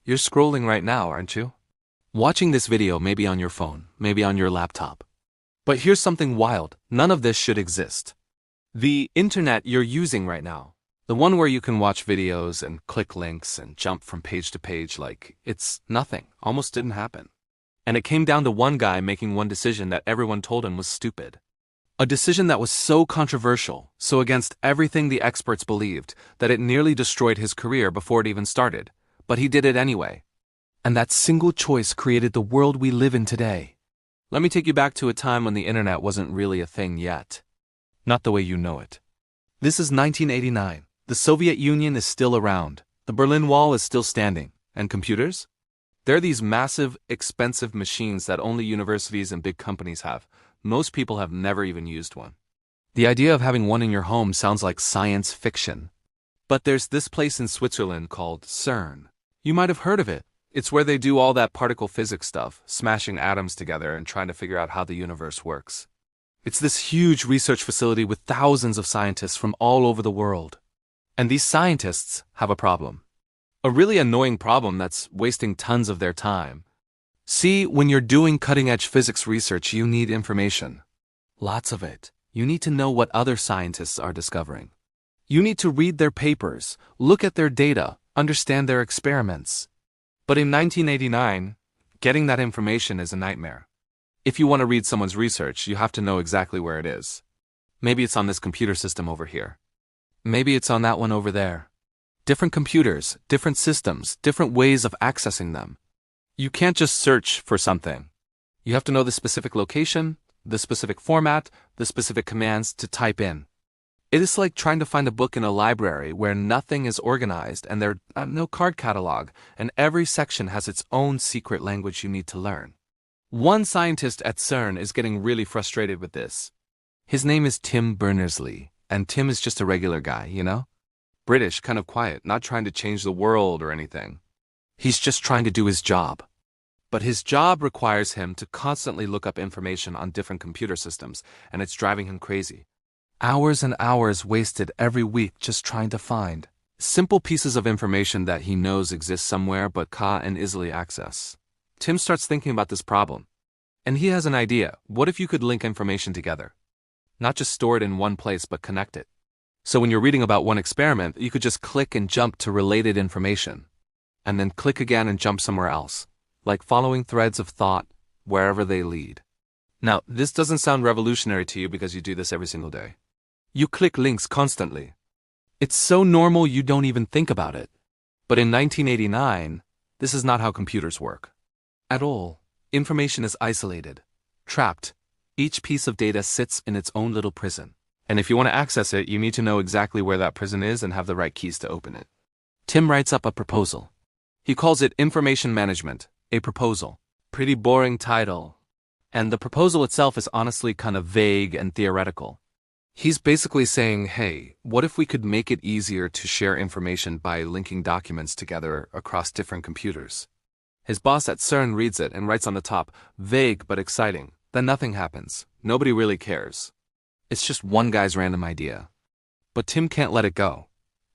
You're scrolling right now, aren't you? Watching this video maybe on your phone, maybe on your laptop. But here's something wild. None of this should exist. The internet you're using right now, the one where you can watch videos and click links and jump from page to page like it's nothing, almost didn't happen. And it came down to one guy making one decision that everyone told him was stupid. A decision that was so controversial, so against everything the experts believed, that it nearly destroyed his career before it even started. But he did it anyway. And that single choice created the world we live in today. Let me take you back to a time when the internet wasn't really a thing yet. Not the way you know it. This is 1989. The Soviet Union is still around. The Berlin Wall is still standing. And computers? They're these massive, expensive machines that only universities and big companies have. Most people have never even used one. The idea of having one in your home sounds like science fiction. But there's this place in Switzerland called CERN. You might have heard of it. It's where they do all that particle physics stuff, smashing atoms together and trying to figure out how the universe works. It's this huge research facility with thousands of scientists from all over the world. And these scientists have a problem. A really annoying problem that's wasting tons of their time. See, when you're doing cutting-edge physics research, you need information. Lots of it. You need to know what other scientists are discovering. You need to read their papers, look at their data, understand their experiments. But in 1989, getting that information is a nightmare. If you want to read someone's research, you have to know exactly where it is. Maybe it's on this computer system over here. Maybe it's on that one over there. Different computers, different systems, different ways of accessing them. You can't just search for something. You have to know the specific location, the specific format, the specific commands to type in. It is like trying to find a book in a library where nothing is organized and there's no card catalog, and every section has its own secret language you need to learn. One scientist at CERN is getting really frustrated with this. His name is Tim Berners-Lee, and Tim is just a regular guy, you know? British, kind of quiet, not trying to change the world or anything. He's just trying to do his job. But his job requires him to constantly look up information on different computer systems, and it's driving him crazy. Hours and hours wasted every week just trying to find simple pieces of information that he knows exist somewhere but can't easily access. Tim starts thinking about this problem. And he has an idea. What if you could link information together? Not just store it in one place but connect it. So when you're reading about one experiment, you could just click and jump to related information. And then click again and jump somewhere else. Like following threads of thought wherever they lead. Now, this doesn't sound revolutionary to you because you do this every single day. You click links constantly. It's so normal you don't even think about it. But in 1989, this is not how computers work. At all. Information is isolated, trapped. Each piece of data sits in its own little prison. And if you want to access it, you need to know exactly where that prison is and have the right keys to open it. Tim writes up a proposal. He calls it Information Management, a proposal. Pretty boring title. And the proposal itself is honestly kind of vague and theoretical. He's basically saying, hey, what if we could make it easier to share information by linking documents together across different computers? His boss at CERN reads it and writes on the top, vague but exciting. Then nothing happens. Nobody really cares. It's just one guy's random idea. But Tim can't let it go.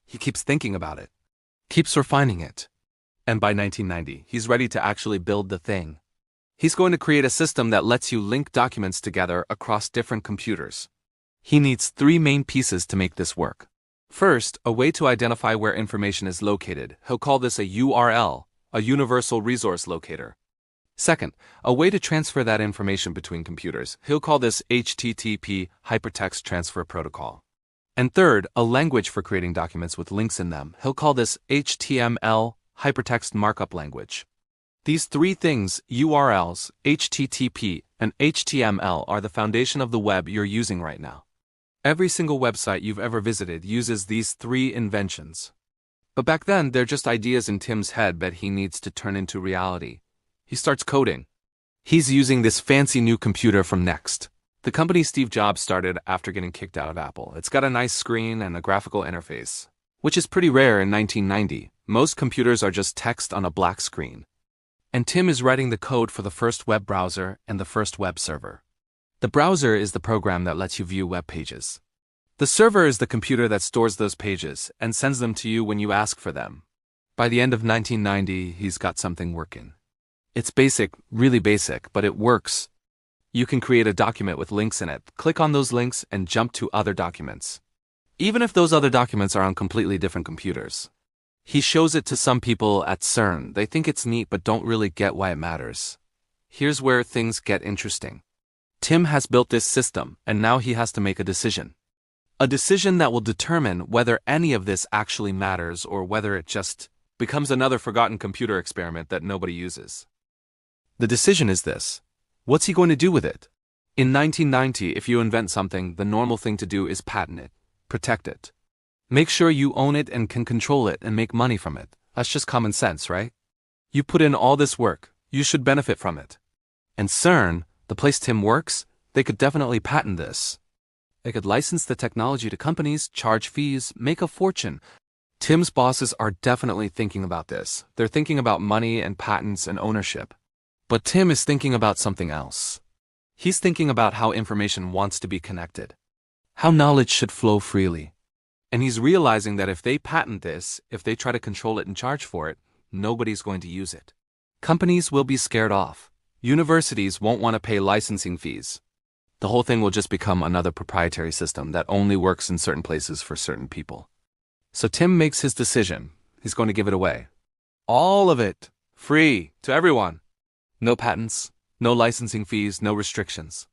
He keeps thinking about it. Keeps refining it. And by 1990, he's ready to actually build the thing. He's going to create a system that lets you link documents together across different computers. He needs 3 main pieces to make this work. First, a way to identify where information is located. He'll call this a URL, a Universal Resource Locator. Second, a way to transfer that information between computers. He'll call this HTTP, Hypertext Transfer Protocol. And third, a language for creating documents with links in them. He'll call this HTML, Hypertext Markup Language. These 3 things, URLs, HTTP, and HTML, are the foundation of the web you're using right now. Every single website you've ever visited uses these 3 inventions. But back then, they're just ideas in Tim's head that he needs to turn into reality. He starts coding. He's using this fancy new computer from Next, the company Steve Jobs started after getting kicked out of Apple. It's got a nice screen and a graphical interface, which is pretty rare in 1990. Most computers are just text on a black screen. And Tim is writing the code for the first web browser and the first web server. The browser is the program that lets you view web pages. The server is the computer that stores those pages and sends them to you when you ask for them. By the end of 1990, he's got something working. It's basic, really basic, but it works. You can create a document with links in it, click on those links, and jump to other documents. Even if those other documents are on completely different computers. He shows it to some people at CERN. They think it's neat but don't really get why it matters. Here's where things get interesting. Tim has built this system, and now he has to make a decision. A decision that will determine whether any of this actually matters or whether it just becomes another forgotten computer experiment that nobody uses. The decision is this. What's he going to do with it? In 1990, if you invent something, the normal thing to do is patent it, protect it. Make sure you own it and can control it and make money from it. That's just common sense, right? You put in all this work, you should benefit from it. And CERN, the place Tim works, they could definitely patent this. They could license the technology to companies, charge fees, make a fortune. Tim's bosses are definitely thinking about this. They're thinking about money and patents and ownership. But Tim is thinking about something else. He's thinking about how information wants to be connected. How knowledge should flow freely. And he's realizing that if they patent this, if they try to control it and charge for it, nobody's going to use it. Companies will be scared off. Universities won't want to pay licensing fees. The whole thing will just become another proprietary system that only works in certain places for certain people. So Tim makes his decision. He's going to give it away. All of it. Free. To everyone. No patents. No licensing fees. No restrictions.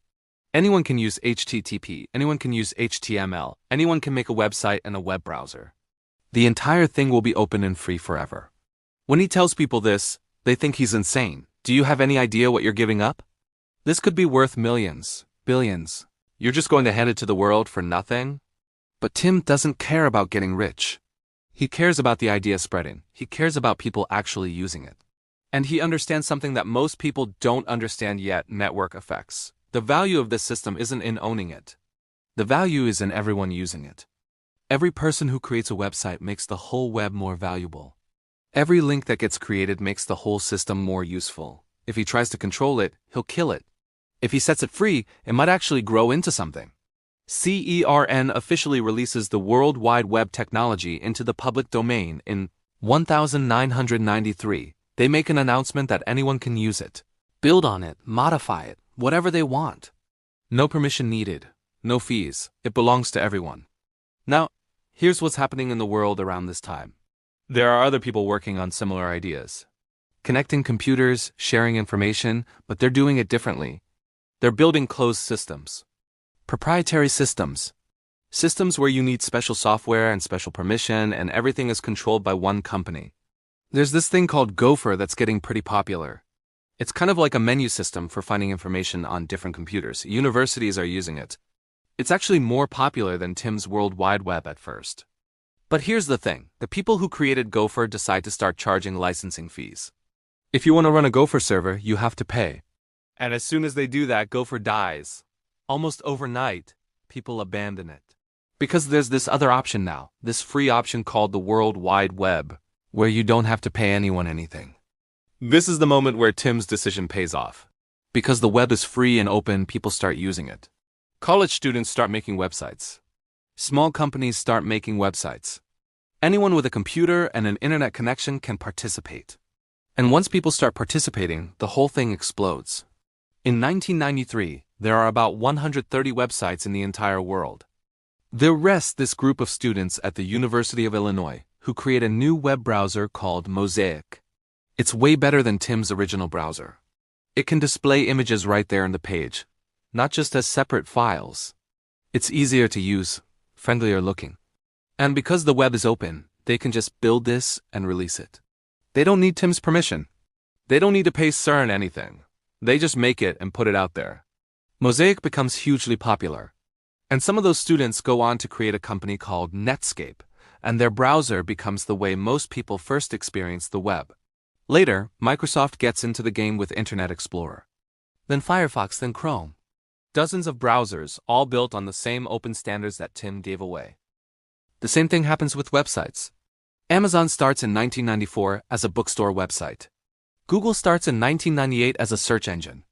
Anyone can use HTTP, anyone can use HTML, anyone can make a website and a web browser. The entire thing will be open and free forever. When he tells people this, they think he's insane. Do you have any idea what you're giving up? This could be worth millions, billions. You're just going to hand it to the world for nothing? But Tim doesn't care about getting rich. He cares about the idea spreading. He cares about people actually using it. And he understands something that most people don't understand yet: network effects. The value of this system isn't in owning it. The value is in everyone using it. Every person who creates a website makes the whole web more valuable. Every link that gets created makes the whole system more useful. If he tries to control it, he'll kill it. If he sets it free, it might actually grow into something. CERN officially releases the World Wide Web technology into the public domain in 1993. They make an announcement that anyone can use it, build on it, modify it, whatever they want. No permission needed, no fees. It belongs to everyone. Now, here's what's happening in the world around this time. There are other people working on similar ideas. Connecting computers, sharing information, but they're doing it differently. They're building closed systems. Proprietary systems. Systems where you need special software and special permission and everything is controlled by one company. There's this thing called Gopher that's getting pretty popular. It's kind of like a menu system for finding information on different computers. Universities are using it. It's actually more popular than Tim's World Wide Web at first. But here's the thing. The people who created Gopher decide to start charging licensing fees. If you want to run a Gopher server, you have to pay. And as soon as they do that, Gopher dies. Almost overnight, people abandon it. Because there's this other option now, this free option called the World Wide Web, where you don't have to pay anyone anything. This is the moment where Tim's decision pays off. Because the web is free and open, people start using it. College students start making websites. Small companies start making websites. Anyone with a computer and an internet connection can participate. And once people start participating, the whole thing explodes. In 1993, there are about 130 websites in the entire world. There rests this group of students at the University of Illinois who create a new web browser called Mosaic. It's way better than Tim's original browser. It can display images right there on the page, not just as separate files. It's easier to use, friendlier looking. And because the web is open, they can just build this and release it. They don't need Tim's permission. They don't need to pay CERN anything. They just make it and put it out there. Mosaic becomes hugely popular. And some of those students go on to create a company called Netscape, and their browser becomes the way most people first experience the web. Later, Microsoft gets into the game with Internet Explorer. Then Firefox, then Chrome. Dozens of browsers, all built on the same open standards that Tim gave away. The same thing happens with websites. Amazon starts in 1994 as a bookstore website. Google starts in 1998 as a search engine.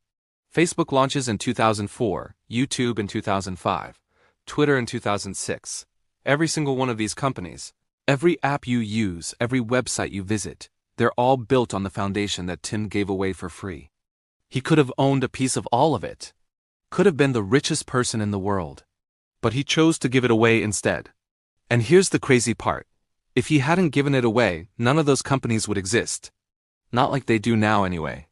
Facebook launches in 2004, YouTube in 2005, Twitter in 2006. Every single one of these companies, Every app you use, every website you visit, they're all built on the foundation that Tim gave away for free. He could have owned a piece of all of it. Could have been the richest person in the world. But he chose to give it away instead. And here's the crazy part. If he hadn't given it away, none of those companies would exist. Not like they do now anyway.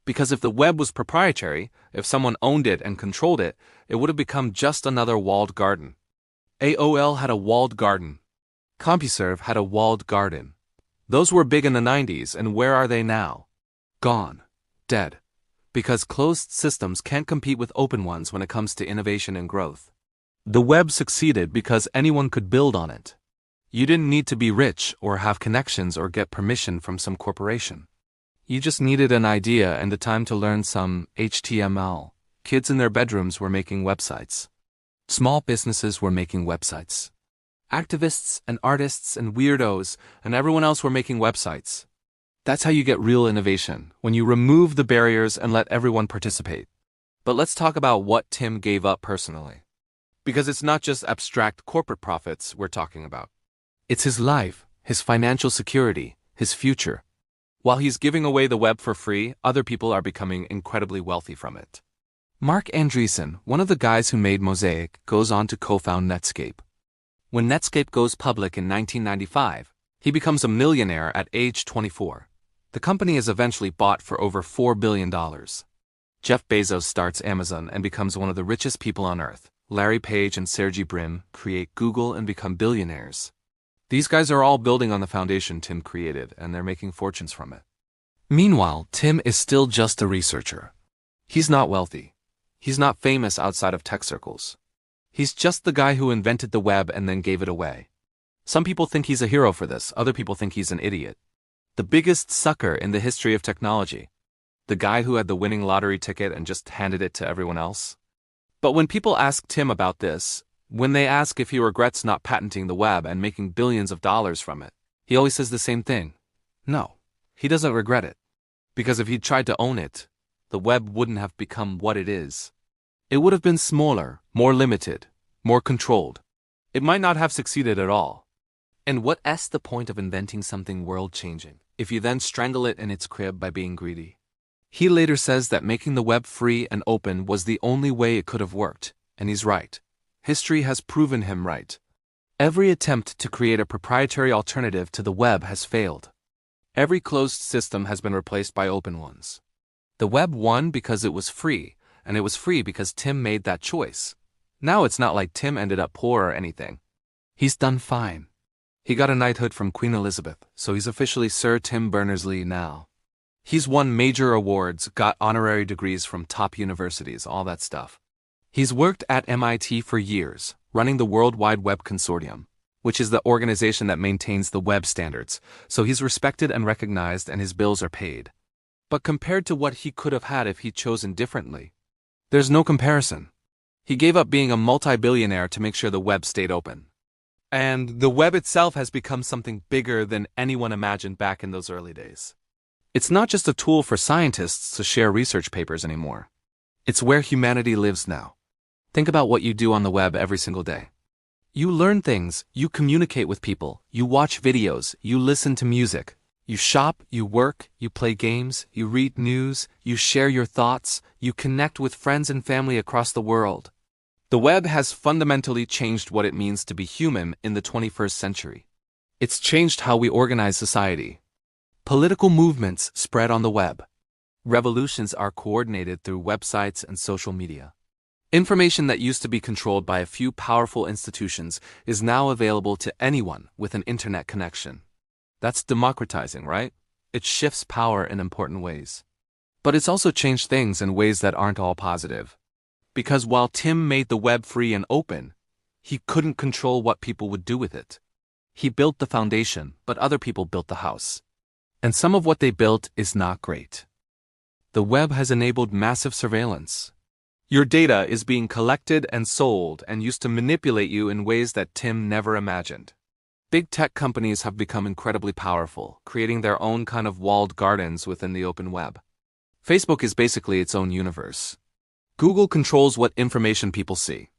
Because if the web was proprietary, if someone owned it and controlled it, it would have become just another walled garden. AOL had a walled garden. CompuServe had a walled garden. Those were big in the 90s, and where are they now? Gone. Dead. Because closed systems can't compete with open ones when it comes to innovation and growth. The web succeeded because anyone could build on it. You didn't need to be rich or have connections or get permission from some corporation. You just needed an idea and the time to learn some HTML. Kids in their bedrooms were making websites. Small businesses were making websites. Activists and artists and weirdos and everyone else were making websites. That's how you get real innovation, when you remove the barriers and let everyone participate. But let's talk about what Tim gave up personally. Because it's not just abstract corporate profits we're talking about. It's his life, his financial security, his future. While he's giving away the web for free, other people are becoming incredibly wealthy from it. Mark Andreessen, one of the guys who made Mosaic, goes on to co-found Netscape. When Netscape goes public in 1995, he becomes a millionaire at age 24. The company is eventually bought for over $4 billion. Jeff Bezos starts Amazon and becomes one of the richest people on earth. Larry Page and Sergey Brin create Google and become billionaires. These guys are all building on the foundation Tim created, and they're making fortunes from it. Meanwhile, Tim is still just a researcher. He's not wealthy. He's not famous outside of tech circles. He's just the guy who invented the web and then gave it away. Some people think he's a hero for this, other people think he's an idiot. The biggest sucker in the history of technology. The guy who had the winning lottery ticket and just handed it to everyone else. But when people ask Tim about this, when they ask if he regrets not patenting the web and making billions of dollars from it, he always says the same thing. No, he doesn't regret it. Because if he'd tried to own it, the web wouldn't have become what it is. It would have been smaller, more limited, more controlled. It might not have succeeded at all. And what's the point of inventing something world-changing if you then strangle it in its crib by being greedy? He later says that making the web free and open was the only way it could have worked, and he's right. History has proven him right. Every attempt to create a proprietary alternative to the web has failed. Every closed system has been replaced by open ones. The web won because it was free, and it was free because Tim made that choice. Now it's not like Tim ended up poor or anything. He's done fine. He got a knighthood from Queen Elizabeth, so he's officially Sir Tim Berners-Lee now. He's won major awards, got honorary degrees from top universities, all that stuff. He's worked at MIT for years, running the World Wide Web Consortium, which is the organization that maintains the web standards, so he's respected and recognized and his bills are paid. But compared to what he could have had if he'd chosen differently, there's no comparison. He gave up being a multi-billionaire to make sure the web stayed open. And the web itself has become something bigger than anyone imagined back in those early days. It's not just a tool for scientists to share research papers anymore. It's where humanity lives now. Think about what you do on the web every single day. You learn things, you communicate with people, you watch videos, you listen to music. You shop, you work, you play games, you read news, you share your thoughts, you connect with friends and family across the world. The web has fundamentally changed what it means to be human in the 21st century. It's changed how we organize society. Political movements spread on the web. Revolutions are coordinated through websites and social media. Information that used to be controlled by a few powerful institutions is now available to anyone with an internet connection. That's democratizing, right? It shifts power in important ways. But it's also changed things in ways that aren't all positive. Because while Tim made the web free and open, he couldn't control what people would do with it. He built the foundation, but other people built the house. And some of what they built is not great. The web has enabled massive surveillance. Your data is being collected and sold and used to manipulate you in ways that Tim never imagined. Big tech companies have become incredibly powerful, creating their own kind of walled gardens within the open web. Facebook is basically its own universe. Google controls what information people see.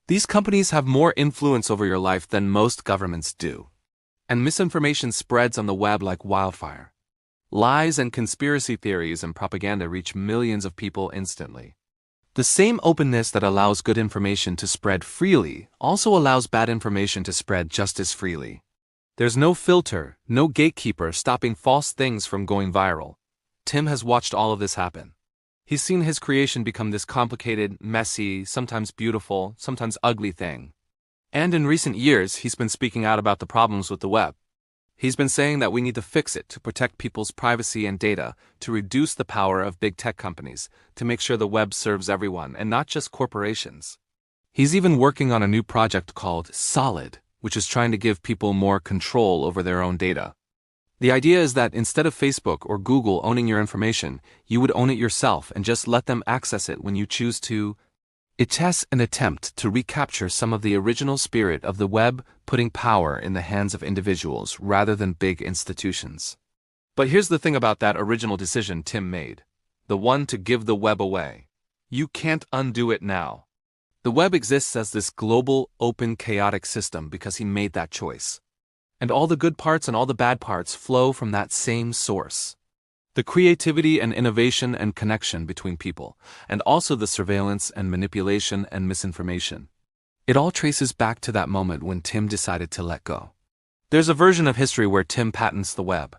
These companies have more influence over your life than most governments do. And misinformation spreads on the web like wildfire. Lies and conspiracy theories and propaganda reach millions of people instantly. The same openness that allows good information to spread freely also allows bad information to spread just as freely. There's no filter, no gatekeeper stopping false things from going viral. Tim has watched all of this happen. He's seen his creation become this complicated, messy, sometimes beautiful, sometimes ugly thing. And in recent years, he's been speaking out about the problems with the web. He's been saying that we need to fix it to protect people's privacy and data, to reduce the power of big tech companies, to make sure the web serves everyone and not just corporations. He's even working on a new project called Solid, which is trying to give people more control over their own data. The idea is that instead of Facebook or Google owning your information, you would own it yourself and just let them access it when you choose to. It's an attempt to recapture some of the original spirit of the web, putting power in the hands of individuals rather than big institutions. But here's the thing about that original decision Tim made. The one to give the web away. You can't undo it now. The web exists as this global, open, chaotic system because he made that choice. And all the good parts and all the bad parts flow from that same source. The creativity and innovation and connection between people, and also the surveillance and manipulation and misinformation. It all traces back to that moment when Tim decided to let go. There's a version of history where Tim patents the web,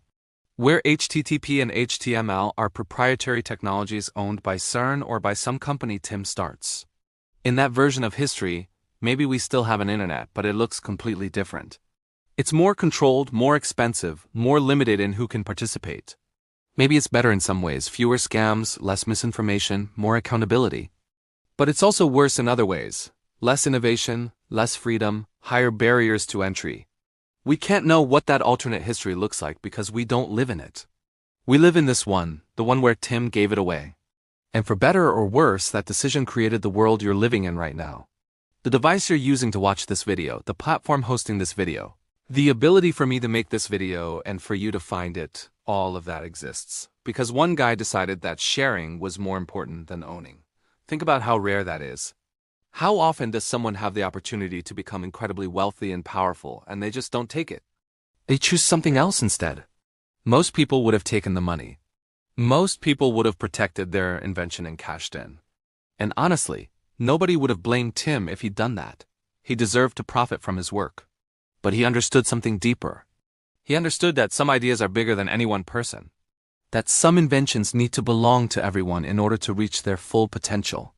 where HTTP and HTML are proprietary technologies owned by CERN or by some company Tim starts. In that version of history, maybe we still have an internet, but it looks completely different. It's more controlled, more expensive, more limited in who can participate. Maybe it's better in some ways, fewer scams, less misinformation, more accountability. But it's also worse in other ways, less innovation, less freedom, higher barriers to entry. We can't know what that alternate history looks like because we don't live in it. We live in this one, the one where Tim gave it away. And for better or worse, that decision created the world you're living in right now. The device you're using to watch this video, the platform hosting this video, the ability for me to make this video and for you to find it, all of that exists. Because one guy decided that sharing was more important than owning. Think about how rare that is. How often does someone have the opportunity to become incredibly wealthy and powerful and they just don't take it? They choose something else instead. Most people would have taken the money. Most people would have protected their invention and cashed in. And honestly, nobody would have blamed Tim if he'd done that. He deserved to profit from his work. But he understood something deeper. He understood that some ideas are bigger than any one person. That some inventions need to belong to everyone in order to reach their full potential.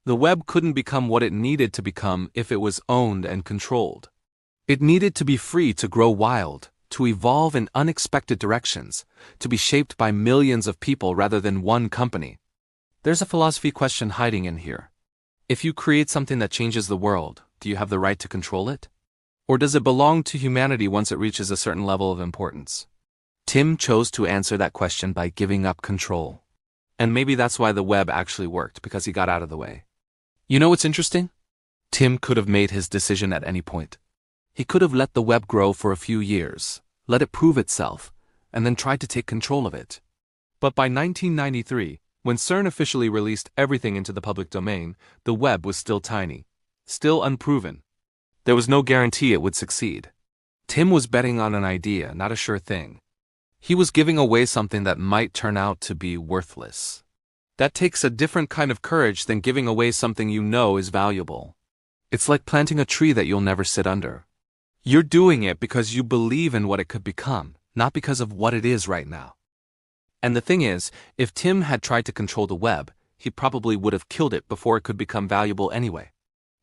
The web couldn't become what it needed to become if it was owned and controlled. It needed to be free to grow wild, to evolve in unexpected directions, to be shaped by millions of people rather than one company. There's a philosophy question hiding in here. If you create something that changes the world, do you have the right to control it? Or does it belong to humanity once it reaches a certain level of importance? Tim chose to answer that question by giving up control. And maybe that's why the web actually worked, because he got out of the way. You know what's interesting? Tim could have made his decision at any point. He could have let the web grow for a few years, let it prove itself, and then tried to take control of it. But by 1993, when CERN officially released everything into the public domain, the web was still tiny, still unproven. There was no guarantee it would succeed. Tim was betting on an idea, not a sure thing. He was giving away something that might turn out to be worthless. That takes a different kind of courage than giving away something you know is valuable. It's like planting a tree that you'll never sit under. You're doing it because you believe in what it could become, not because of what it is right now. And the thing is, if Tim had tried to control the web, he probably would have killed it before it could become valuable anyway.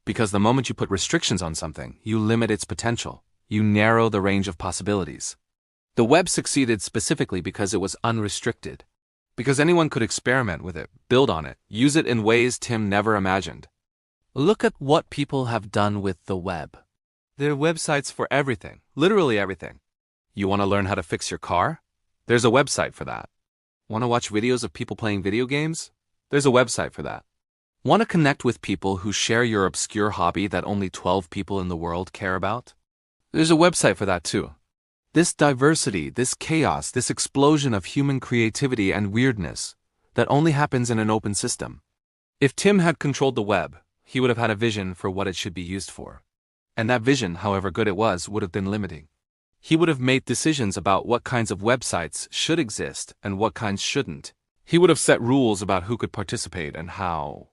Because the moment you put restrictions on something, you limit its potential. You narrow the range of possibilities. The web succeeded specifically because it was unrestricted. Because anyone could experiment with it, build on it, use it in ways Tim never imagined. Look at what people have done with the web. There are websites for everything, literally everything. You want to learn how to fix your car? There's a website for that. Want to watch videos of people playing video games? There's a website for that. Want to connect with people who share your obscure hobby that only 12 people in the world care about? There's a website for that too. This diversity, this chaos, this explosion of human creativity and weirdness that only happens in an open system. If Tim had controlled the web, he would have had a vision for what it should be used for. And that vision, however good it was, would have been limiting. He would have made decisions about what kinds of websites should exist and what kinds shouldn't. He would have set rules about who could participate and how.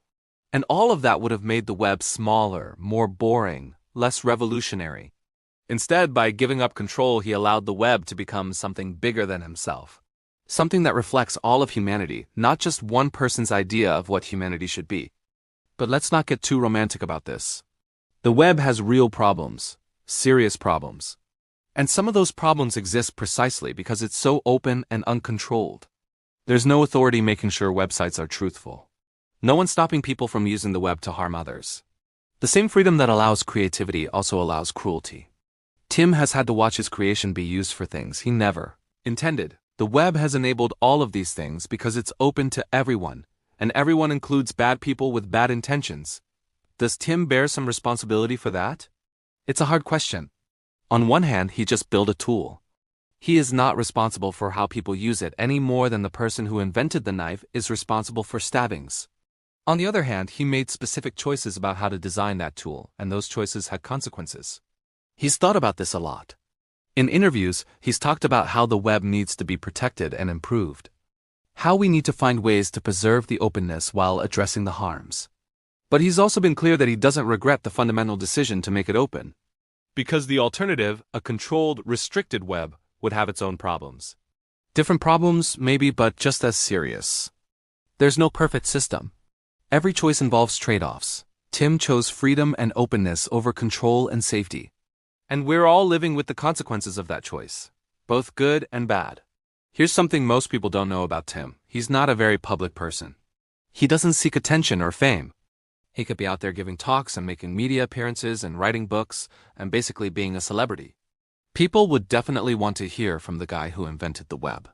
And all of that would have made the web smaller, more boring, less revolutionary. Instead, by giving up control, he allowed the web to become something bigger than himself. Something that reflects all of humanity, not just one person's idea of what humanity should be. But let's not get too romantic about this. The web has real problems, serious problems. And some of those problems exist precisely because it's so open and uncontrolled. There's no authority making sure websites are truthful. No one stopping people from using the web to harm others. The same freedom that allows creativity also allows cruelty. Tim has had to watch his creation be used for things he never intended. The web has enabled all of these things because it's open to everyone, and everyone includes bad people with bad intentions. Does Tim bear some responsibility for that? It's a hard question. On one hand, he just built a tool. He is not responsible for how people use it any more than the person who invented the knife is responsible for stabbings. On the other hand, he made specific choices about how to design that tool, and those choices had consequences. He's thought about this a lot. In interviews, he's talked about how the web needs to be protected and improved. How we need to find ways to preserve the openness while addressing the harms. But he's also been clear that he doesn't regret the fundamental decision to make it open. Because the alternative, a controlled, restricted web, would have its own problems. Different problems, maybe, but just as serious. There's no perfect system. Every choice involves trade-offs. Tim chose freedom and openness over control and safety. And we're all living with the consequences of that choice, both good and bad. Here's something most people don't know about Tim. He's not a very public person. He doesn't seek attention or fame. He could be out there giving talks and making media appearances and writing books and basically being a celebrity. People would definitely want to hear from the guy who invented the web.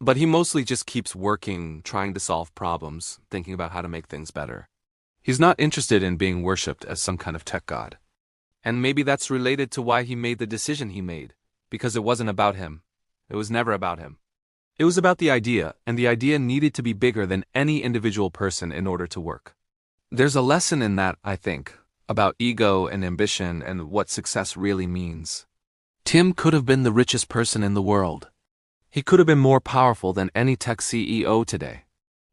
But he mostly just keeps working, trying to solve problems, thinking about how to make things better. He's not interested in being worshipped as some kind of tech god. And maybe that's related to why he made the decision he made, because it wasn't about him. It was never about him. It was about the idea, and the idea needed to be bigger than any individual person in order to work. There's a lesson in that, I think, about ego and ambition and what success really means. Tim could have been the richest person in the world. He could have been more powerful than any tech CEO today.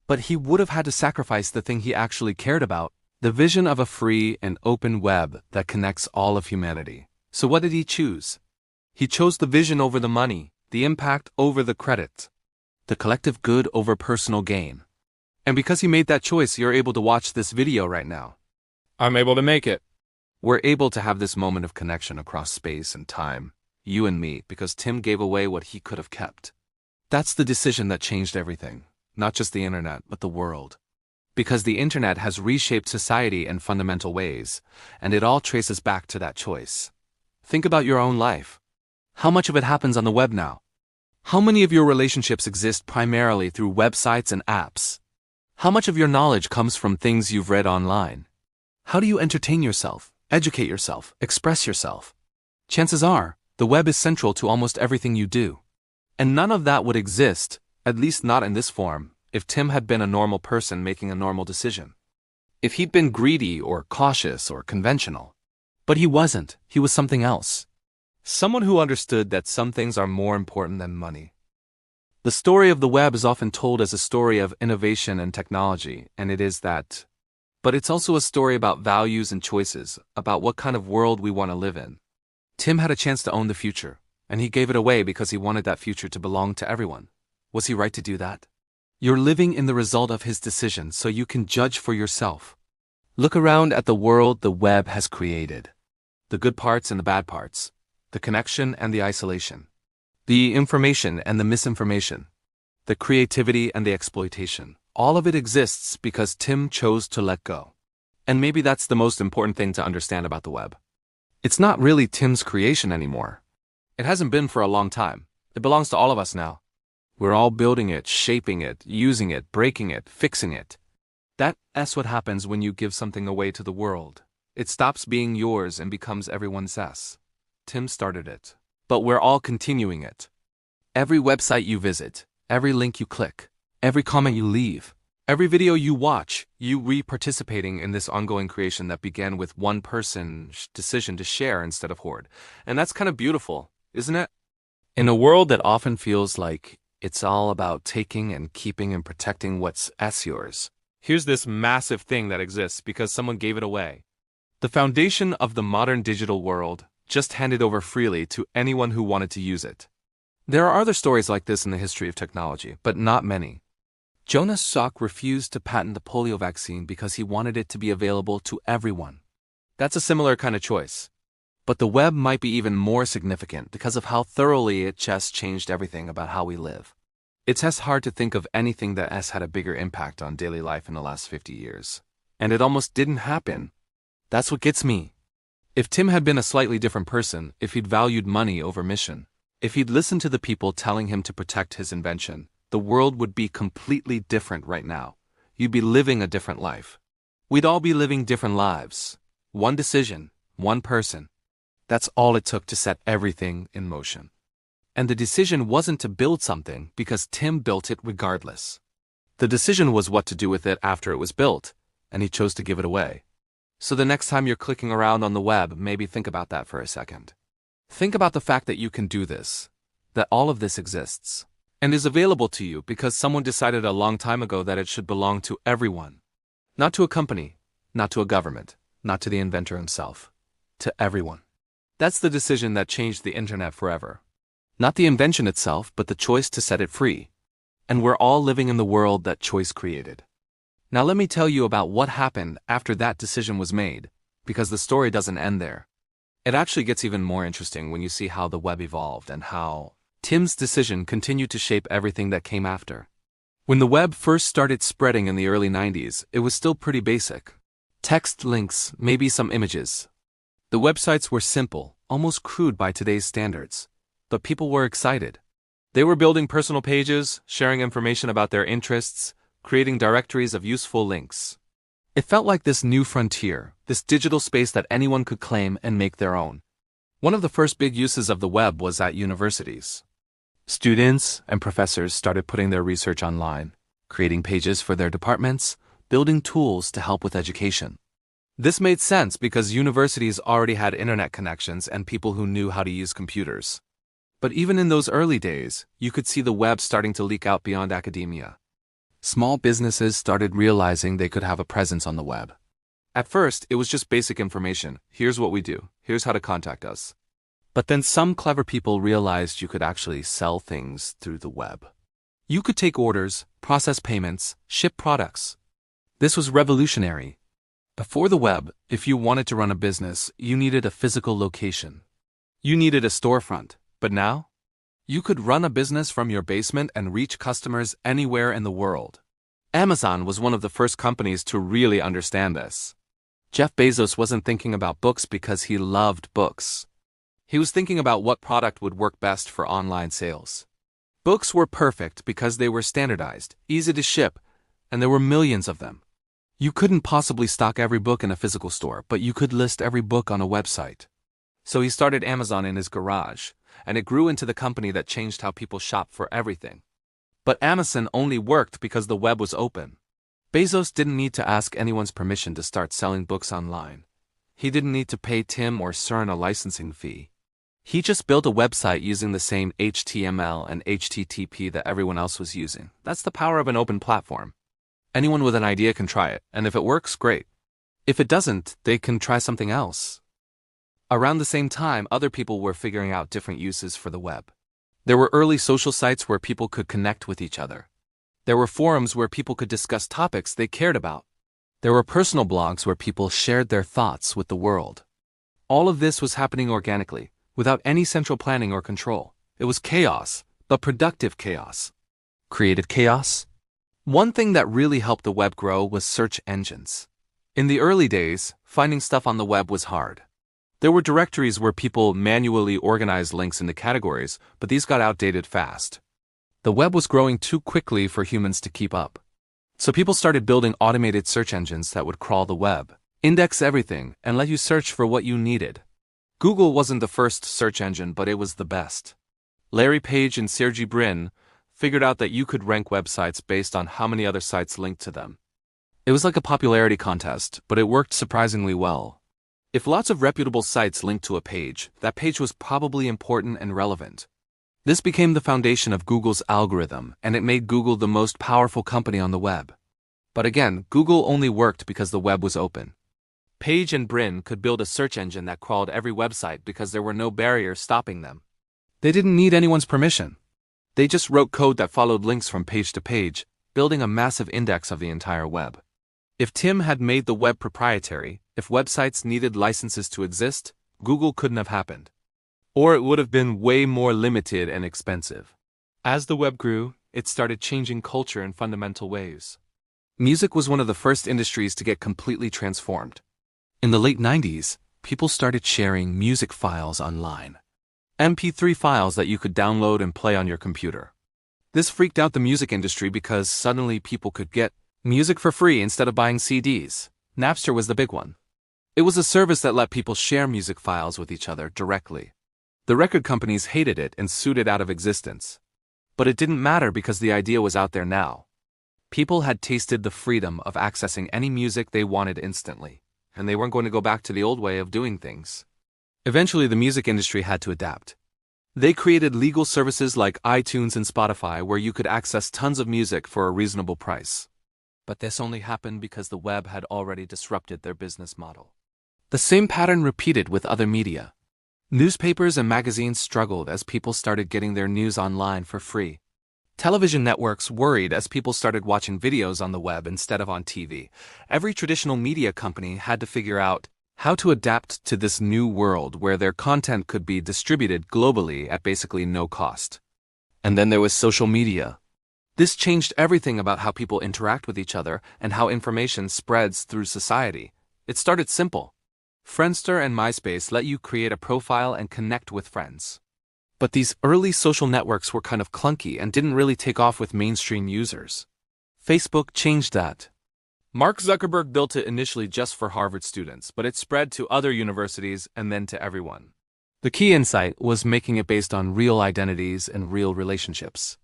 But he would have had to sacrifice the thing he actually cared about, the vision of a free and open web that connects all of humanity. So what did he choose? He chose the vision over the money, the impact over the credit, the collective good over personal gain. And because he made that choice, you're able to watch this video right now. I'm able to make it. We're able to have this moment of connection across space and time, you and me, because Tim gave away what he could have kept. That's the decision that changed everything, not just the internet, but the world. Because the internet has reshaped society in fundamental ways, and it all traces back to that choice. Think about your own life. How much of it happens on the web now? How many of your relationships exist primarily through websites and apps? How much of your knowledge comes from things you've read online? How do you entertain yourself, educate yourself, express yourself? Chances are, the web is central to almost everything you do. And none of that would exist, at least not in this form, if Tim had been a normal person making a normal decision. If he'd been greedy or cautious or conventional. But he wasn't. He was something else. Someone who understood that some things are more important than money. The story of the web is often told as a story of innovation and technology, and it is that. But it's also a story about values and choices, about what kind of world we want to live in. Tim had a chance to own the future, and he gave it away because he wanted that future to belong to everyone. Was he right to do that? You're living in the result of his decision, so you can judge for yourself. Look around at the world the web has created. The good parts and the bad parts. The connection and the isolation. The information and the misinformation. The creativity and the exploitation. All of it exists because Tim chose to let go. And maybe that's the most important thing to understand about the web. It's not really Tim's creation anymore. It hasn't been for a long time. It belongs to all of us now. We're all building it, shaping it, using it, breaking it, fixing it. That's what happens when you give something away to the world. It stops being yours and becomes everyone's. Tim started it. But we're all continuing it. Every website you visit, every link you click, every comment you leave, every video you watch, you re-participating in this ongoing creation that began with one person's decision to share instead of hoard. And that's kind of beautiful, isn't it? In a world that often feels like it's all about taking and keeping and protecting what's yours, here's this massive thing that exists because someone gave it away. The foundation of the modern digital world, just handed over freely to anyone who wanted to use it. There are other stories like this in the history of technology, but not many. Jonas Salk refused to patent the polio vaccine because he wanted it to be available to everyone. That's a similar kind of choice. But the web might be even more significant because of how thoroughly it just changed everything about how we live. It's just hard to think of anything that has had a bigger impact on daily life in the last 50 years. And it almost didn't happen. That's what gets me. If Tim had been a slightly different person, if he'd valued money over mission, if he'd listened to the people telling him to protect his invention, the world would be completely different right now. You'd be living a different life. We'd all be living different lives. One decision, one person. That's all it took to set everything in motion. And the decision wasn't to build something because Tim built it regardless. The decision was what to do with it after it was built, and he chose to give it away. So the next time you're clicking around on the web, maybe think about that for a second. Think about the fact that you can do this, that all of this exists, and is available to you because someone decided a long time ago that it should belong to everyone. Not to a company, not to a government, not to the inventor himself, to everyone. That's the decision that changed the internet forever. Not the invention itself, but the choice to set it free. And we're all living in the world that choice created. Now let me tell you about what happened after that decision was made, because the story doesn't end there. It actually gets even more interesting when you see how the web evolved and how Tim's decision continued to shape everything that came after. When the web first started spreading in the early 90s, it was still pretty basic. Text, links, maybe some images. The websites were simple, almost crude by today's standards. But people were excited. They were building personal pages, sharing information about their interests, creating directories of useful links. It felt like this new frontier, this digital space that anyone could claim and make their own. One of the first big uses of the web was at universities. Students and professors started putting their research online, creating pages for their departments, building tools to help with education. This made sense because universities already had internet connections and people who knew how to use computers. But even in those early days, you could see the web starting to leak out beyond academia. Small businesses started realizing they could have a presence on the web. At first, it was just basic information. Here's what we do. Here's how to contact us. But then some clever people realized you could actually sell things through the web. You could take orders, process payments, ship products. This was revolutionary. Before the web, if you wanted to run a business, you needed a physical location. You needed a storefront. But now, you could run a business from your basement and reach customers anywhere in the world. Amazon was one of the first companies to really understand this. Jeff Bezos wasn't thinking about books because he loved books. He was thinking about what product would work best for online sales. Books were perfect because they were standardized, easy to ship, and there were millions of them. You couldn't possibly stock every book in a physical store, but you could list every book on a website. So he started Amazon in his garage, and it grew into the company that changed how people shop for everything. But Amazon only worked because the web was open. Bezos didn't need to ask anyone's permission to start selling books online. He didn't need to pay Tim or CERN a licensing fee. He just built a website using the same HTML and HTTP that everyone else was using. That's the power of an open platform. Anyone with an idea can try it, and if it works, great. If it doesn't, they can try something else. Around the same time, other people were figuring out different uses for the web. There were early social sites where people could connect with each other. There were forums where people could discuss topics they cared about. There were personal blogs where people shared their thoughts with the world. All of this was happening organically, without any central planning or control. It was chaos, but productive chaos. Created chaos? One thing that really helped the web grow was search engines. In the early days, finding stuff on the web was hard. There were directories where people manually organized links into categories, but these got outdated fast. The web was growing too quickly for humans to keep up. So people started building automated search engines that would crawl the web, index everything, and let you search for what you needed. Google wasn't the first search engine, but it was the best. Larry Page and Sergey Brin figured out that you could rank websites based on how many other sites linked to them. It was like a popularity contest, but it worked surprisingly well. If lots of reputable sites linked to a page, that page was probably important and relevant. This became the foundation of Google's algorithm, and it made Google the most powerful company on the web. But again, Google only worked because the web was open. Page and Brin could build a search engine that crawled every website because there were no barriers stopping them. They didn't need anyone's permission. They just wrote code that followed links from page to page, building a massive index of the entire web. If Tim had made the web proprietary, if websites needed licenses to exist, Google couldn't have happened. Or it would have been way more limited and expensive. As the web grew, it started changing culture in fundamental ways. Music was one of the first industries to get completely transformed. In the late 90s, people started sharing music files online. MP3 files that you could download and play on your computer. This freaked out the music industry because suddenly people could get music for free instead of buying CDs. Napster was the big one. It was a service that let people share music files with each other directly. The record companies hated it and sued it out of existence. But it didn't matter because the idea was out there now. People had tasted the freedom of accessing any music they wanted instantly, and they weren't going to go back to the old way of doing things. Eventually, the music industry had to adapt. They created legal services like iTunes and Spotify where you could access tons of music for a reasonable price. But this only happened because the web had already disrupted their business model. The same pattern repeated with other media. Newspapers and magazines struggled as people started getting their news online for free. Television networks worried as people started watching videos on the web instead of on TV. Every traditional media company had to figure out how to adapt to this new world where their content could be distributed globally at basically no cost. And then there was social media. This changed everything about how people interact with each other and how information spreads through society. It started simple. Friendster and MySpace let you create a profile and connect with friends. But these early social networks were kind of clunky and didn't really take off with mainstream users. Facebook changed that. Mark Zuckerberg built it initially just for Harvard students, but it spread to other universities and then to everyone. The key insight was making it based on real identities and real relationships.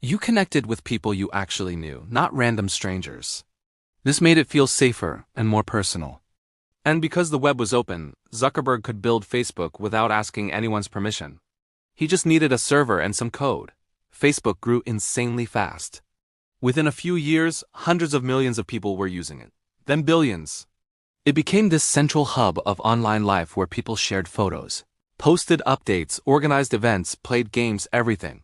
You connected with people you actually knew, not random strangers. This made it feel safer and more personal. And because the web was open, Zuckerberg could build Facebook without asking anyone's permission. He just needed a server and some code. Facebook grew insanely fast. Within a few years, hundreds of millions of people were using it, then billions. It became this central hub of online life where people shared photos, posted updates, organized events, played games, everything.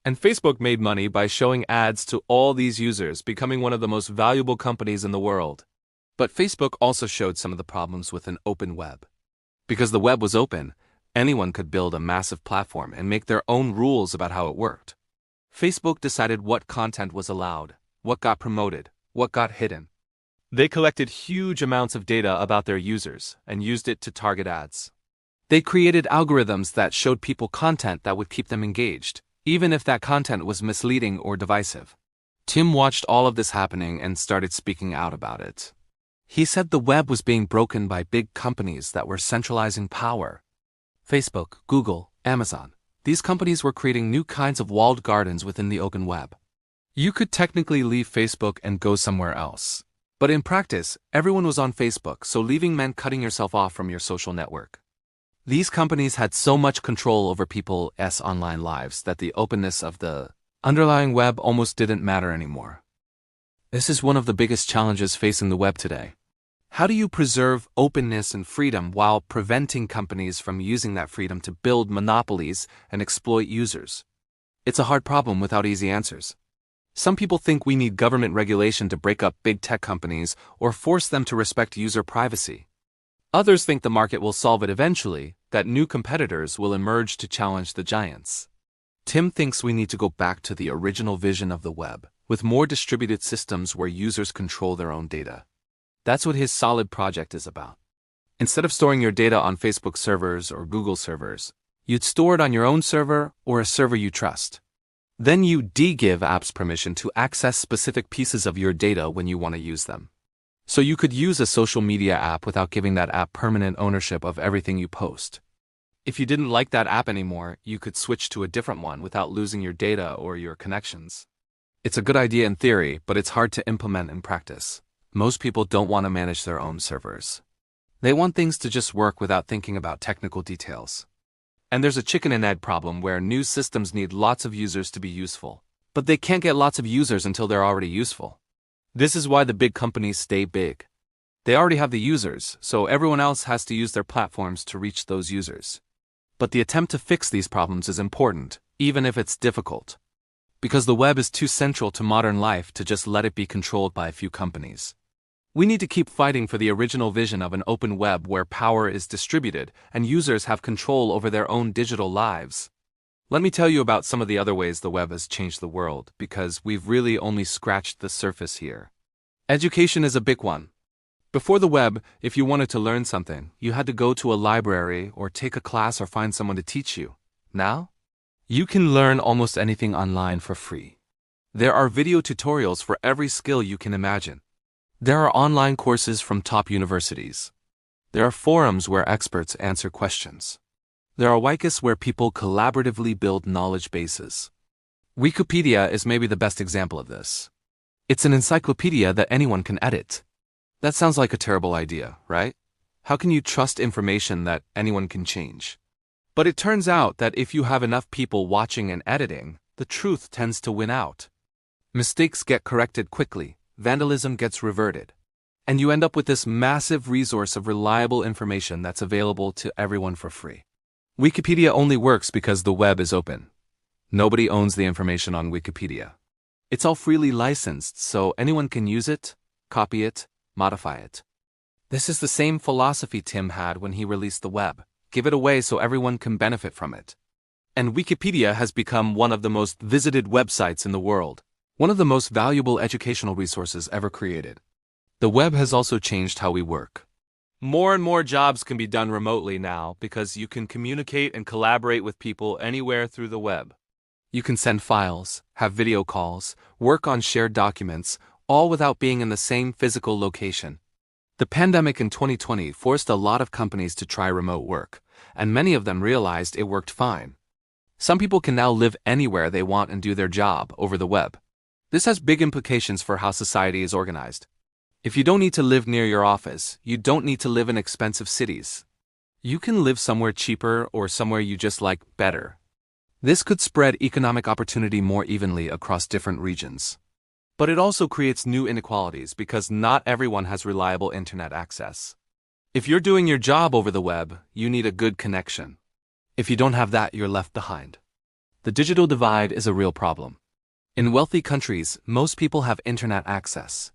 And Facebook made money by showing ads to all these users, becoming one of the most valuable companies in the world. But Facebook also showed some of the problems with an open web. Because the web was open, anyone could build a massive platform and make their own rules about how it worked. Facebook decided what content was allowed, what got promoted, what got hidden. They collected huge amounts of data about their users and used it to target ads. They created algorithms that showed people content that would keep them engaged, even if that content was misleading or divisive. Tim watched all of this happening and started speaking out about it. He said the web was being broken by big companies that were centralizing power. Facebook, Google, Amazon. These companies were creating new kinds of walled gardens within the open web. You could technically leave Facebook and go somewhere else. But in practice, everyone was on Facebook, so leaving meant cutting yourself off from your social network. These companies had so much control over people's online lives that the openness of the underlying web almost didn't matter anymore. This is one of the biggest challenges facing the web today. How do you preserve openness and freedom while preventing companies from using that freedom to build monopolies and exploit users? It's a hard problem without easy answers. Some people think we need government regulation to break up big tech companies or force them to respect user privacy. Others think the market will solve it eventually, that new competitors will emerge to challenge the giants. Tim thinks we need to go back to the original vision of the web, with more distributed systems where users control their own data. That's what his solid project is about. Instead of storing your data on Facebook servers or Google servers, you'd store it on your own server or a server you trust. Then you give apps permission to access specific pieces of your data when you want to use them. So you could use a social media app without giving that app permanent ownership of everything you post. If you didn't like that app anymore, you could switch to a different one without losing your data or your connections. It's a good idea in theory, but it's hard to implement in practice. Most people don't want to manage their own servers. They want things to just work without thinking about technical details. And there's a chicken and egg problem where new systems need lots of users to be useful. But they can't get lots of users until they're already useful. This is why the big companies stay big. They already have the users, so everyone else has to use their platforms to reach those users. But the attempt to fix these problems is important, even if it's difficult. Because the web is too central to modern life to just let it be controlled by a few companies. We need to keep fighting for the original vision of an open web where power is distributed and users have control over their own digital lives. Let me tell you about some of the other ways the web has changed the world, because we've really only scratched the surface here. Education is a big one. Before the web, if you wanted to learn something, you had to go to a library or take a class or find someone to teach you. Now, you can learn almost anything online for free. There are video tutorials for every skill you can imagine. There are online courses from top universities. There are forums where experts answer questions. There are wikis where people collaboratively build knowledge bases. Wikipedia is maybe the best example of this. It's an encyclopedia that anyone can edit. That sounds like a terrible idea, right? How can you trust information that anyone can change? But it turns out that if you have enough people watching and editing, the truth tends to win out. Mistakes get corrected quickly, vandalism gets reverted, and you end up with this massive resource of reliable information that's available to everyone for free. Wikipedia only works because the web is open. Nobody owns the information on Wikipedia. It's all freely licensed, so anyone can use it, copy it, modify it. This is the same philosophy Tim had when he released the web. Give it away so everyone can benefit from it. And Wikipedia has become one of the most visited websites in the world, one of the most valuable educational resources ever created. The web has also changed how we work. More and more jobs can be done remotely now because you can communicate and collaborate with people anywhere through the web. You can send files, have video calls, work on shared documents, all without being in the same physical location. The pandemic in 2020 forced a lot of companies to try remote work, and many of them realized it worked fine. Some people can now live anywhere they want and do their job over the web. This has big implications for how society is organized. If you don't need to live near your office, you don't need to live in expensive cities. You can live somewhere cheaper or somewhere you just like better. This could spread economic opportunity more evenly across different regions. But it also creates new inequalities because not everyone has reliable internet access. If you're doing your job over the web, you need a good connection. If you don't have that, you're left behind. The digital divide is a real problem. In wealthy countries, most people have internet access.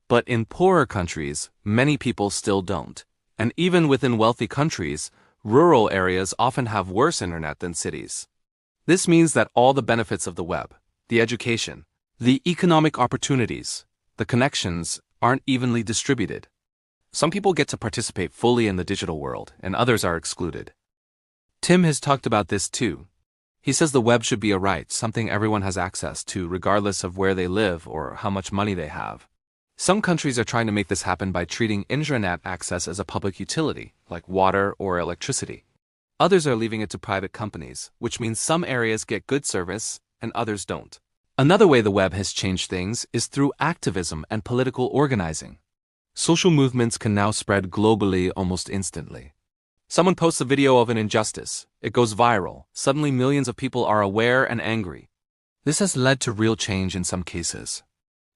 But in poorer countries, many people still don't. And even within wealthy countries, rural areas often have worse internet than cities. This means that all the benefits of the web, the education, the economic opportunities, the connections aren't evenly distributed. Some people get to participate fully in the digital world, and others are excluded. Tim has talked about this too. He says the web should be a right, something everyone has access to regardless of where they live or how much money they have. Some countries are trying to make this happen by treating intranet access as a public utility, like water or electricity. Others are leaving it to private companies, which means some areas get good service and others don't. Another way the web has changed things is through activism and political organizing. Social movements can now spread globally almost instantly. Someone posts a video of an injustice, it goes viral, suddenly millions of people are aware and angry. This has led to real change in some cases.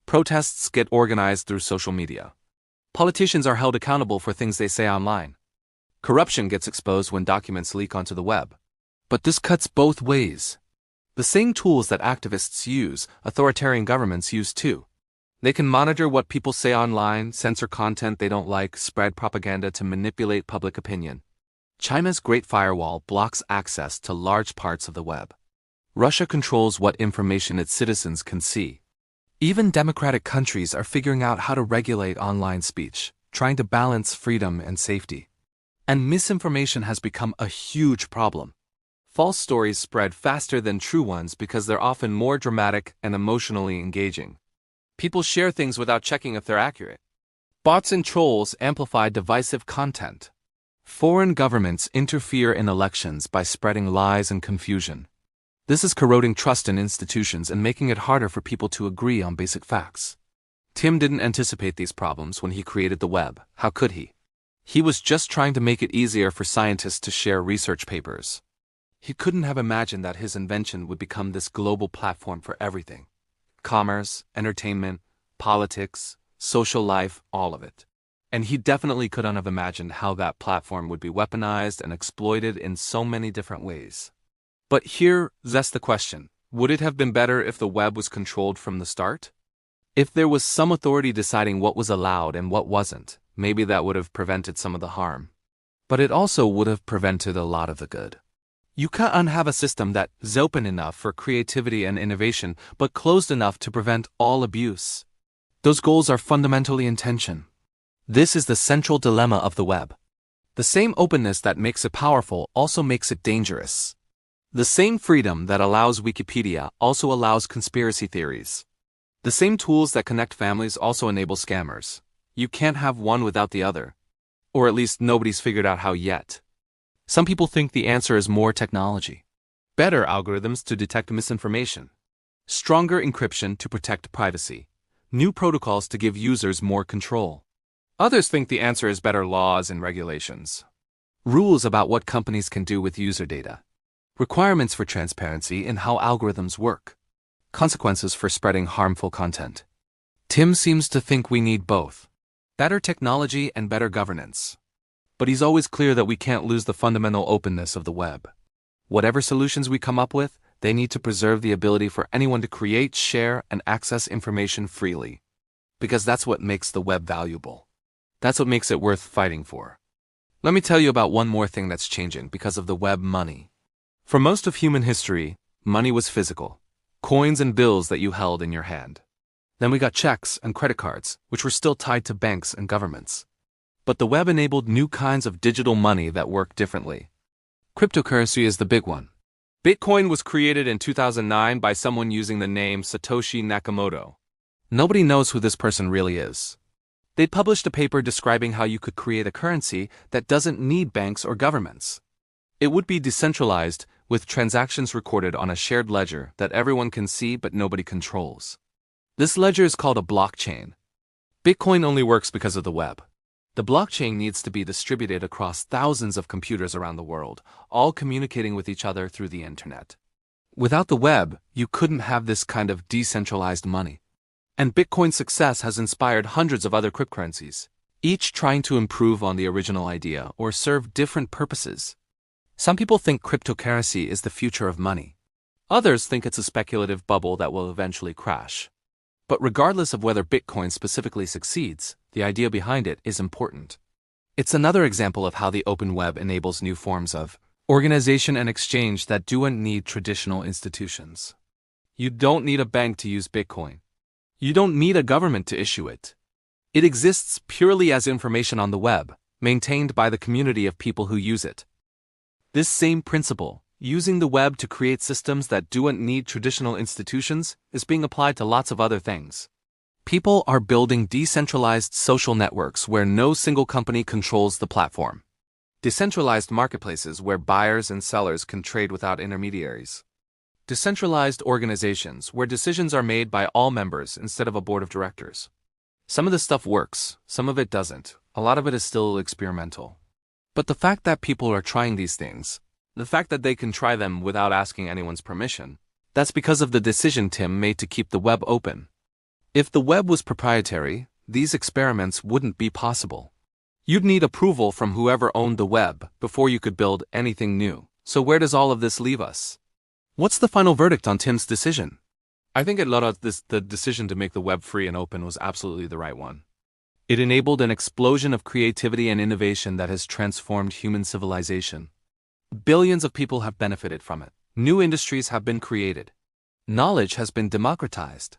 Protests get organized through social media. Politicians are held accountable for things they say online. Corruption gets exposed when documents leak onto the web. But this cuts both ways. The same tools that activists use, authoritarian governments use too. They can monitor what people say online, censor content they don't like, spread propaganda to manipulate public opinion. China's Great Firewall blocks access to large parts of the web. Russia controls what information its citizens can see. Even democratic countries are figuring out how to regulate online speech, trying to balance freedom and safety. And misinformation has become a huge problem. False stories spread faster than true ones because they're often more dramatic and emotionally engaging. People share things without checking if they're accurate. Bots and trolls amplify divisive content. Foreign governments interfere in elections by spreading lies and confusion. This is corroding trust in institutions and making it harder for people to agree on basic facts. Tim didn't anticipate these problems when he created the web. How could he? He was just trying to make it easier for scientists to share research papers. He couldn't have imagined that his invention would become this global platform for everything. Commerce, entertainment, politics, social life, all of it. And he definitely couldn't have imagined how that platform would be weaponized and exploited in so many different ways. But here's the question. Would it have been better if the web was controlled from the start? If there was some authority deciding what was allowed and what wasn't, maybe that would have prevented some of the harm. But it also would have prevented a lot of the good. You can't have a system that's open enough for creativity and innovation, but closed enough to prevent all abuse. Those goals are fundamentally in tension. This is the central dilemma of the web. The same openness that makes it powerful also makes it dangerous. The same freedom that allows Wikipedia also allows conspiracy theories. The same tools that connect families also enable scammers. You can't have one without the other. Or at least nobody's figured out how yet. Some people think the answer is more technology. Better algorithms to detect misinformation. Stronger encryption to protect privacy. New protocols to give users more control. Others think the answer is better laws and regulations. Rules about what companies can do with user data. Requirements for transparency in how algorithms work. Consequences for spreading harmful content. Tim seems to think we need both. Better technology and better governance. But he's always clear that we can't lose the fundamental openness of the web. Whatever solutions we come up with, they need to preserve the ability for anyone to create, share, and access information freely. Because that's what makes the web valuable. That's what makes it worth fighting for. Let me tell you about one more thing that's changing because of the web: money. For most of human history, money was physical. Coins and bills that you held in your hand. Then we got checks and credit cards, which were still tied to banks and governments. But the web enabled new kinds of digital money that work differently. Cryptocurrency is the big one. Bitcoin was created in 2009 by someone using the name Satoshi Nakamoto. Nobody knows who this person really is. They published a paper describing how you could create a currency that doesn't need banks or governments. It would be decentralized, with transactions recorded on a shared ledger that everyone can see but nobody controls. This ledger is called a blockchain. Bitcoin only works because of the web. The blockchain needs to be distributed across thousands of computers around the world, all communicating with each other through the internet. Without the web, you couldn't have this kind of decentralized money. And Bitcoin's success has inspired hundreds of other cryptocurrencies, each trying to improve on the original idea or serve different purposes. Some people think cryptocurrency is the future of money. Others think it's a speculative bubble that will eventually crash. But regardless of whether Bitcoin specifically succeeds, the idea behind it is important. It's another example of how the open web enables new forms of organization and exchange that don't need traditional institutions. You don't need a bank to use Bitcoin. You don't need a government to issue it. It exists purely as information on the web, maintained by the community of people who use it. This same principle, using the web to create systems that don't need traditional institutions, is being applied to lots of other things. People are building decentralized social networks where no single company controls the platform. Decentralized marketplaces where buyers and sellers can trade without intermediaries. Decentralized organizations where decisions are made by all members instead of a board of directors. Some of this stuff works, some of it doesn't. A lot of it is still experimental. But the fact that people are trying these things, the fact that they can try them without asking anyone's permission, that's because of the decision Tim made to keep the web open. If the web was proprietary, these experiments wouldn't be possible. You'd need approval from whoever owned the web before you could build anything new. So where does all of this leave us? What's the final verdict on Tim's decision? I think the decision to make the web free and open was absolutely the right one. It enabled an explosion of creativity and innovation that has transformed human civilization. Billions of people have benefited from it. New industries have been created. Knowledge has been democratized.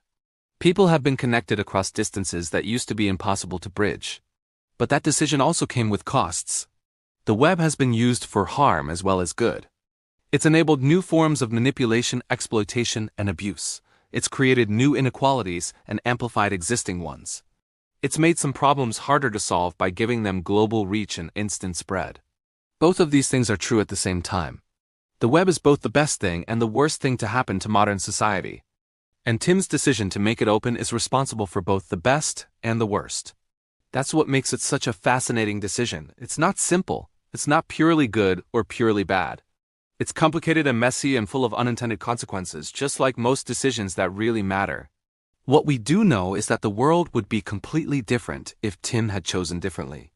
People have been connected across distances that used to be impossible to bridge. But that decision also came with costs. The web has been used for harm as well as good. It's enabled new forms of manipulation, exploitation, and abuse. It's created new inequalities and amplified existing ones. It's made some problems harder to solve by giving them global reach and instant spread. Both of these things are true at the same time. The web is both the best thing and the worst thing to happen to modern society. And Tim's decision to make it open is responsible for both the best and the worst. That's what makes it such a fascinating decision. It's not simple. It's not purely good or purely bad. It's complicated and messy and full of unintended consequences, just like most decisions that really matter. What we do know is that the world would be completely different if Tim had chosen differently.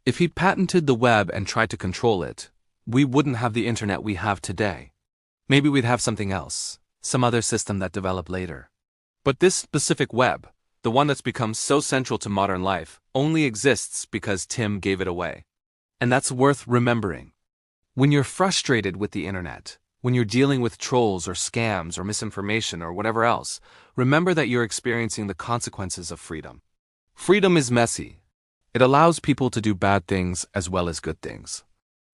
If he'd patented the web and tried to control it, we wouldn't have the internet we have today. Maybe we'd have something else, some other system that developed later. But this specific web, the one that's become so central to modern life, only exists because Tim gave it away. And that's worth remembering. When you're frustrated with the internet, when you're dealing with trolls or scams or misinformation or whatever else, remember that you're experiencing the consequences of freedom. Freedom is messy. It allows people to do bad things as well as good things.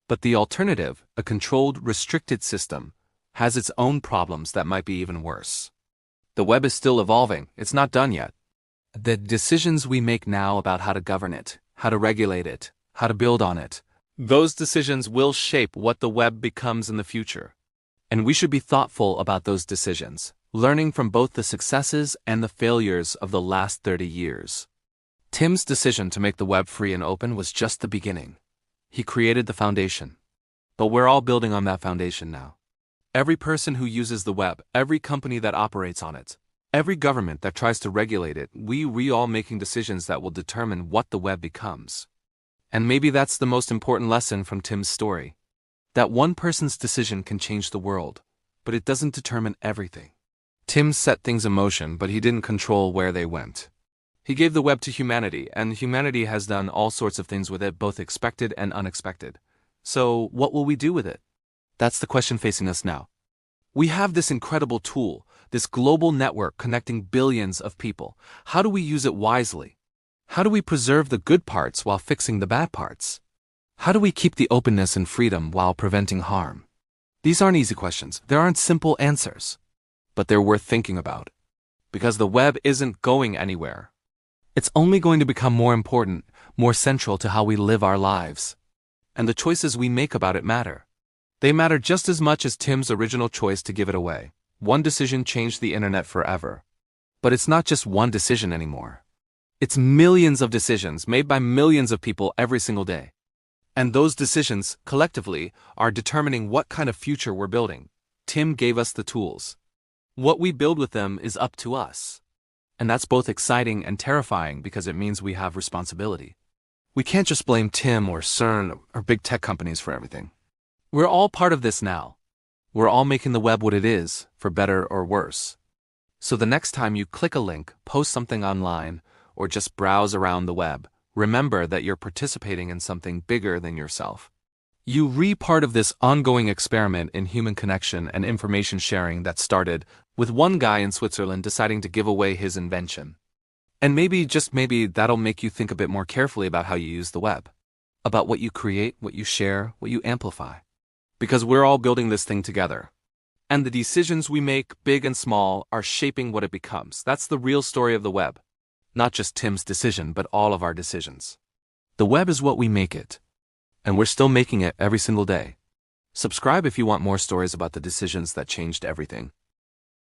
But the alternative, a controlled, restricted system, has its own problems that might be even worse. The web is still evolving. It's not done yet. The decisions we make now about how to govern it, how to regulate it, how to build on it, those decisions will shape what the web becomes in the future. And we should be thoughtful about those decisions, learning from both the successes and the failures of the last 30 years. Tim's decision to make the web free and open was just the beginning. He created the foundation. But we're all building on that foundation now. Every person who uses the web, every company that operates on it, every government that tries to regulate it, we all making decisions that will determine what the web becomes. And maybe that's the most important lesson from Tim's story. That one person's decision can change the world, but it doesn't determine everything. Tim set things in motion, but he didn't control where they went. He gave the web to humanity, and humanity has done all sorts of things with it, both expected and unexpected. So, what will we do with it? That's the question facing us now. We have this incredible tool, this global network connecting billions of people. How do we use it wisely? How do we preserve the good parts while fixing the bad parts? How do we keep the openness and freedom while preventing harm? These aren't easy questions. There aren't simple answers. But they're worth thinking about. Because the web isn't going anywhere. It's only going to become more important, more central to how we live our lives. And the choices we make about it matter. They matter just as much as Tim's original choice to give it away. One decision changed the internet forever. But it's not just one decision anymore. It's millions of decisions made by millions of people every single day. And those decisions, collectively, are determining what kind of future we're building. Tim gave us the tools. What we build with them is up to us. And that's both exciting and terrifying because it means we have responsibility. We can't just blame Tim or CERN or big tech companies for everything. We're all part of this now. We're all making the web what it is, for better or worse. So the next time you click a link, post something online, or just browse around the web, remember that you're participating in something bigger than yourself. You re-part of this ongoing experiment in human connection and information sharing that started with one guy in Switzerland deciding to give away his invention. And maybe, just maybe, that'll make you think a bit more carefully about how you use the web. About what you create, what you share, what you amplify. Because we're all building this thing together. And the decisions we make, big and small, are shaping what it becomes. That's the real story of the web. Not just Tim's decision, but all of our decisions. The web is what we make it. And we're still making it every single day. Subscribe if you want more stories about the decisions that changed everything.